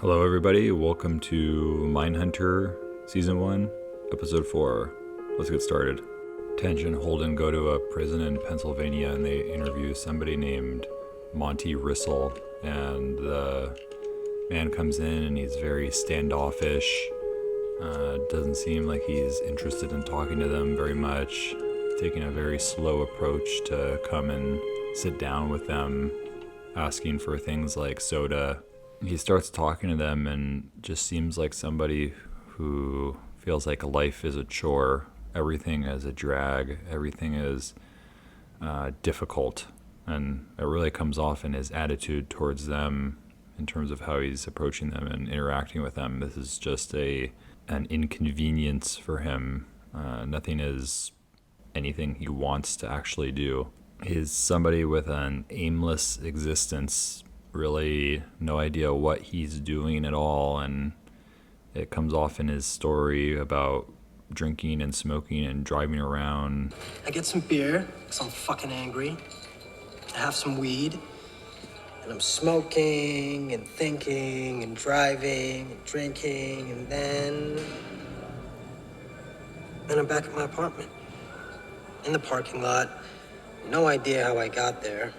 Hello, everybody. Welcome to Mindhunter Season 1, Episode 4. Let's get started. Tench and Holden go to a prison in Pennsylvania and they interview somebody named Monty Rissell. And the man comes in and he's very standoffish. Doesn't seem like he's interested in talking to them very much. Taking a very slow approach to come and sit down with them, asking for things like soda. He starts talking to them and just seems like somebody who feels like life is a chore. Everything is a drag. Everything is difficult. And it really comes off in his attitude towards them in terms of how he's approaching them and interacting with them. This is just an inconvenience for him. Nothing is anything he wants to actually do. He's somebody with an aimless existence, really no idea what he's doing at all, and it comes off in his story about drinking and smoking and driving around. I get some beer, because I'm fucking angry. I have some weed, and I'm smoking and thinking and driving and drinking, and then I'm back at my apartment. In the parking lot. No idea how I got there.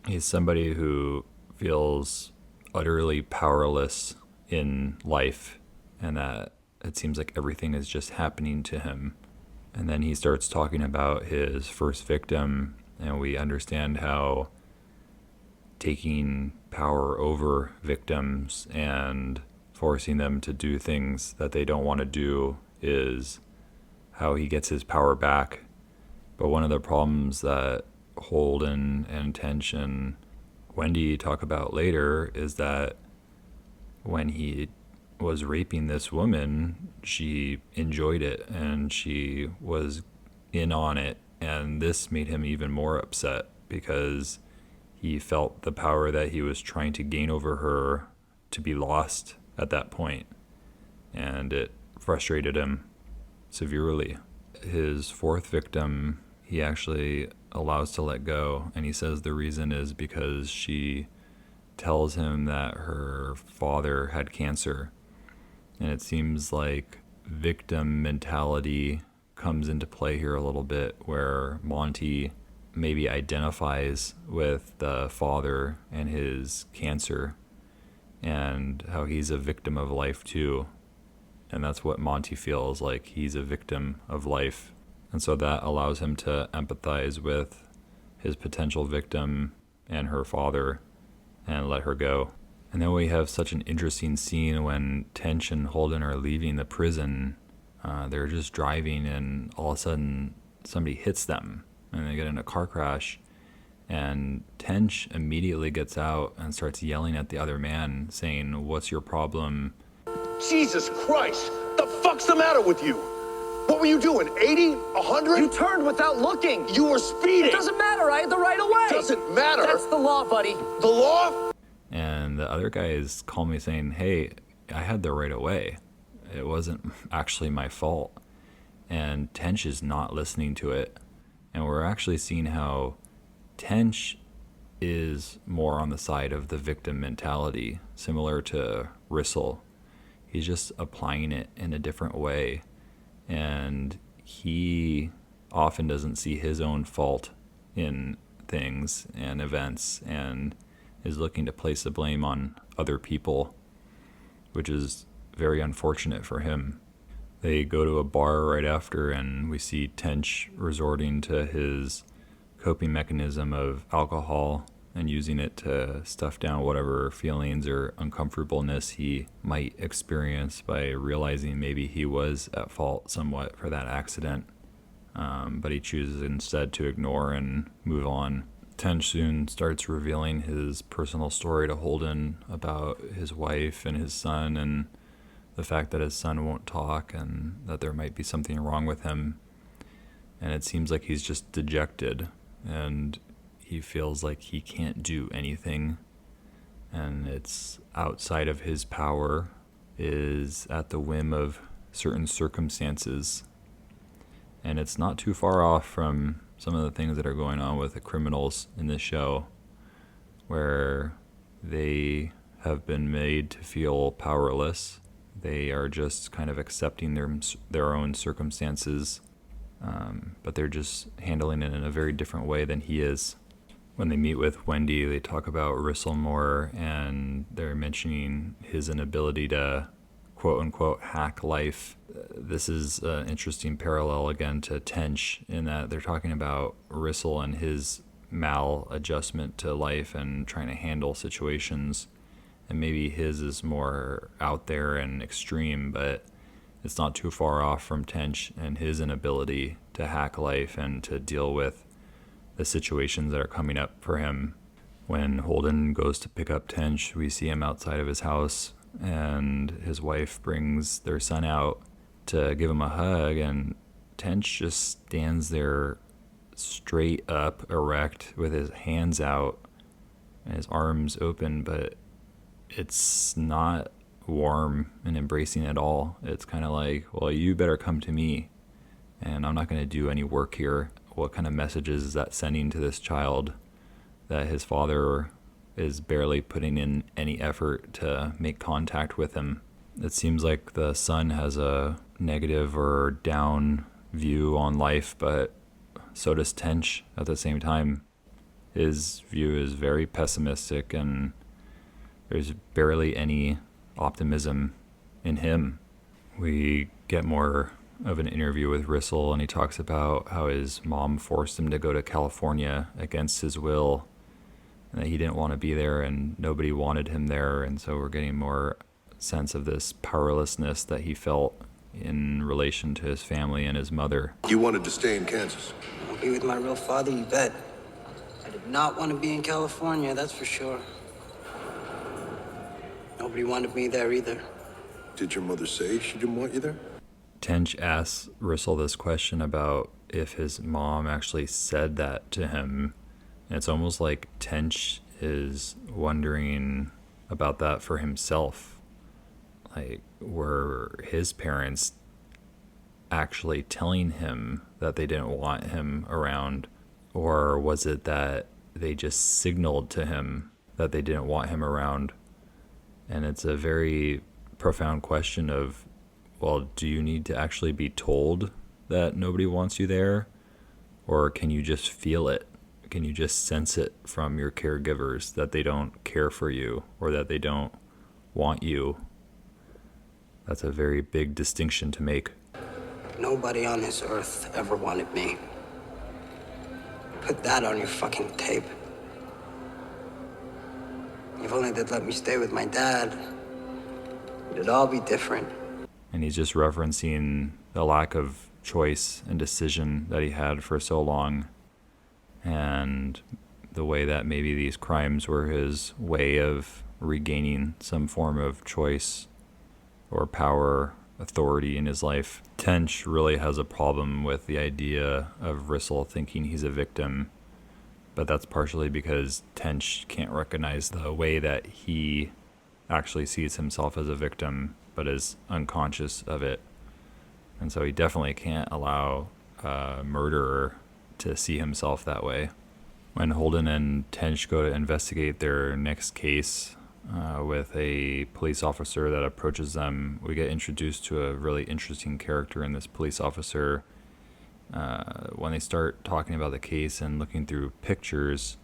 He's somebody who feels utterly powerless in life, and that it seems like everything is just happening to him. And then he starts talking about his first victim, and we understand how taking power over victims and forcing them to do things that they don't want to do is how he gets his power back. But one of the problems that Holden and Tench and Wendy talk about later is that when he was raping this woman, she enjoyed it and she was in on it. And this made him even more upset because he felt the power that he was trying to gain over her to be lost at that point. And it frustrated him severely. His fourth victim, he actually allows to let go, and he says the reason is because she tells him that her father had cancer. And it seems like victim mentality comes into play here a little bit, where Monty maybe identifies with the father and his cancer and how he's a victim of life too. And that's what Monty feels like. He's a victim of life. And so that allows him to empathize with his potential victim and her father and let her go. And then we have such an interesting scene when Tench and Holden are leaving the prison. They're just driving and all of a sudden somebody hits them and they get in a car crash. And Tench immediately gets out and starts yelling at the other man saying, "What's your problem?" Jesus Christ! The fuck's the matter with you? What were you doing, 80? 100? You turned without looking. You were speeding. It doesn't matter, I had the right of way. Doesn't matter. That's the law, buddy. The law? And the other guy is calling me saying, "Hey, I had the right of way. It wasn't actually my fault." And Tench is not listening to it. And we're actually seeing how Tench is more on the side of the victim mentality, similar to Rissell. He's just applying it in a different way. And he often doesn't see his own fault in things and events and is looking to place the blame on other people, which is very unfortunate for him. They go to a bar right after, and we see Tench resorting to his coping mechanism of alcohol and using it to stuff down whatever feelings or uncomfortableness he might experience by realizing maybe he was at fault somewhat for that accident. But he chooses instead to ignore and move on. Tench soon starts revealing his personal story to Holden about his wife and his son and the fact that his son won't talk and that there might be something wrong with him. And it seems like he's just dejected and he feels like he can't do anything, and it's outside of his power, is at the whim of certain circumstances. And it's not too far off from some of the things that are going on with the criminals in this show, where they have been made to feel powerless. They are just kind of accepting their own circumstances, but they're just handling it in a very different way than he is. When they meet with Wendy, they talk about Rissel more, and they're mentioning his inability to quote-unquote hack life. This is an interesting parallel again to Tench, in that they're talking about Rissel and his maladjustment to life and trying to handle situations, and maybe his is more out there and extreme, but it's not too far off from Tench and his inability to hack life and to deal with the situations that are coming up for him. When Holden goes to pick up Tench, we see him outside of his house, and his wife brings their son out to give him a hug, and Tench just stands there straight up, erect, with his hands out and his arms open, but it's not warm and embracing at all. It's kind of like, well, you better come to me, and I'm not going to do any work here. What kind of messages is that sending to this child, that his father is barely putting in any effort to make contact with him? It seems like the son has a negative or down view on life, but so does Tench at the same time. His view is very pessimistic, and there's barely any optimism in him. We get more of an interview with Rissel, and he talks about how his mom forced him to go to California against his will, and that he didn't want to be there and nobody wanted him there. And so we're getting more sense of this powerlessness that he felt in relation to his family and his mother. You wanted to stay in Kansas. I'll be with my real father, you bet. I did not want to be in California, that's for sure. Nobody wanted me there either. Did your mother say she didn't want you there? Tench asks Rissel this question about if his mom actually said that to him. And it's almost like Tench is wondering about that for himself. Like, were his parents actually telling him that they didn't want him around? Or was it that they just signaled to him that they didn't want him around? And it's a very profound question of, well, do you need to actually be told that nobody wants you there? Or can you just feel it? Can you just sense it from your caregivers that they don't care for you or that they don't want you? That's a very big distinction to make. Nobody on this earth ever wanted me. Put that on your fucking tape. If only they'd let me stay with my dad, it'd all be different. And he's just referencing the lack of choice and decision that he had for so long, and the way that maybe these crimes were his way of regaining some form of choice or power, authority in his life. Tench really has a problem with the idea of Rissel thinking he's a victim, but that's partially because Tench can't recognize the way that he actually sees himself as a victim, but is unconscious of it. And so he definitely can't allow a murderer to see himself that way. When Holden and Tench go to investigate their next case with a police officer that approaches them, we get introduced to a really interesting character in this police officer. When they start talking about the case and looking through pictures,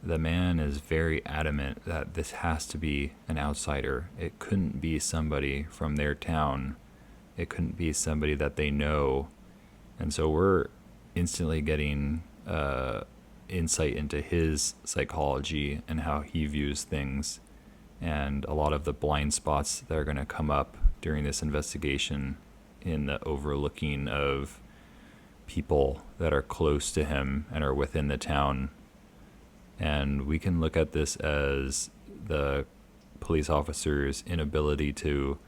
the man is very adamant that this has to be an outsider. It couldn't be somebody from their town. It couldn't be somebody that they know. And so we're instantly getting insight into his psychology and how he views things, and a lot of the blind spots that are going to come up during this investigation in the overlooking of people that are close to him and are within the town. And we can look at this as the police officer's inability to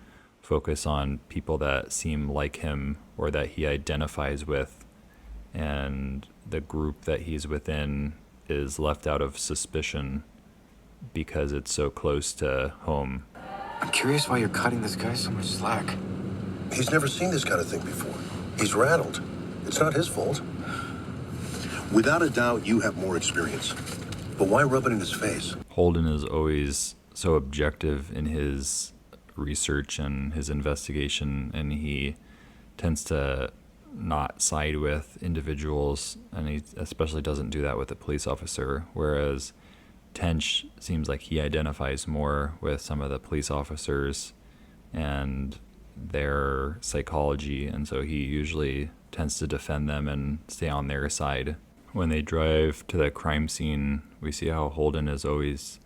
focus on people that seem like him or that he identifies with, and the group that he's within is left out of suspicion because it's so close to home. I'm curious why you're cutting this guy so much slack. He's never seen this kind of thing before. He's rattled. It's not his fault. Without a doubt, you have more experience. But why rub it in his face? Holden is always so objective in his research and his investigation, and he tends to not side with individuals, and he especially doesn't do that with a police officer, whereas Tench seems like he identifies more with some of the police officers and their psychology, and so he usually tends to defend them and stay on their side. When they drive to the crime scene, we see how Holden is always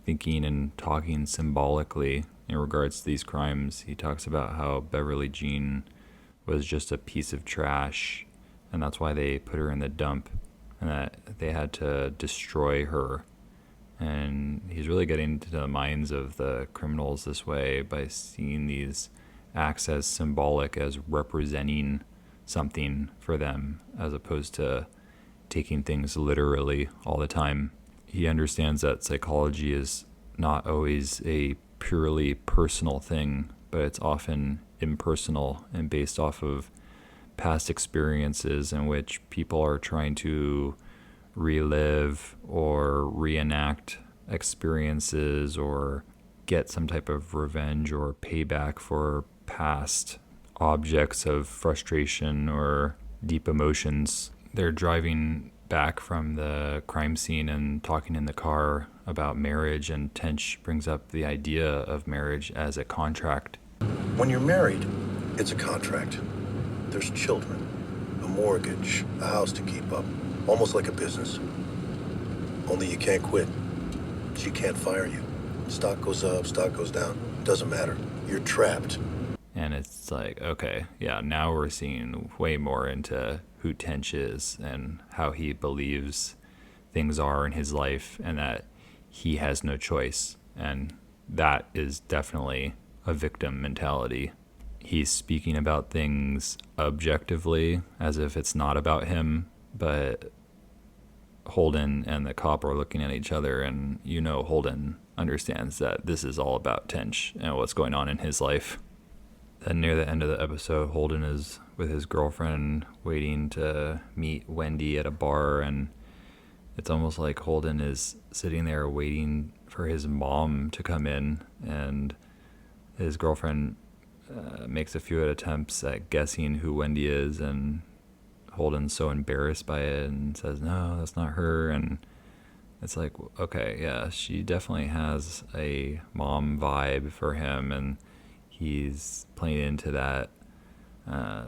thinking and talking symbolically in regards to these crimes. He talks about how Beverly Jean was just a piece of trash, and that's why they put her in the dump, and that they had to destroy her. And he's really getting into the minds of the criminals this way by seeing these acts as symbolic, as representing something for them, as opposed to taking things literally all the time. He understands that psychology is not always a purely personal thing, but it's often impersonal and based off of past experiences in which people are trying to relive or reenact experiences or get some type of revenge or payback for past objects of frustration or deep emotions. They're driving back from the crime scene and talking in the car about marriage, and Tench brings up the idea of marriage as a contract. When you're married, it's a contract. There's children, a mortgage, a house to keep up, almost like a business. Only you can't quit. She can't fire you. Stock goes up, stock goes down. Doesn't matter. You're trapped. And it's like, okay, yeah, now we're seeing way more into who Tench is and how he believes things are in his life, and that he has no choice. And that is definitely a victim mentality. He's speaking about things objectively as if it's not about him, but Holden and the cop are looking at each other, and Holden understands that this is all about Tench and what's going on in his life. Then near the end of the episode, Holden is with his girlfriend waiting to meet Wendy at a bar, and it's almost like Holden is sitting there waiting for his mom to come in, and his girlfriend makes a few attempts at guessing who Wendy is, and Holden's so embarrassed by it and says, no, that's not her. And it's like, okay, yeah, she definitely has a mom vibe for him, and he's playing into that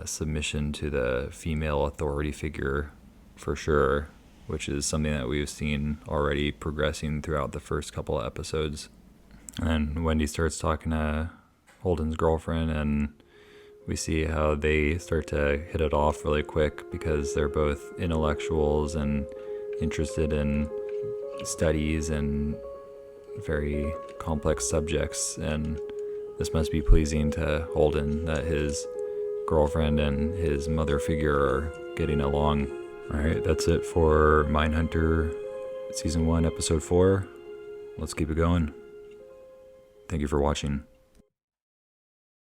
submission to the female authority figure for sure, which is something that we've seen already progressing throughout the first couple of episodes. And then Wendy starts talking to Holden's girlfriend, and we see how they start to hit it off really quick because they're both intellectuals and interested in studies and very complex subjects, and this must be pleasing to Holden that his girlfriend and his mother figure are getting along. All right, that's it for Mindhunter Season 1, Episode 4. Let's keep it going. Thank you for watching.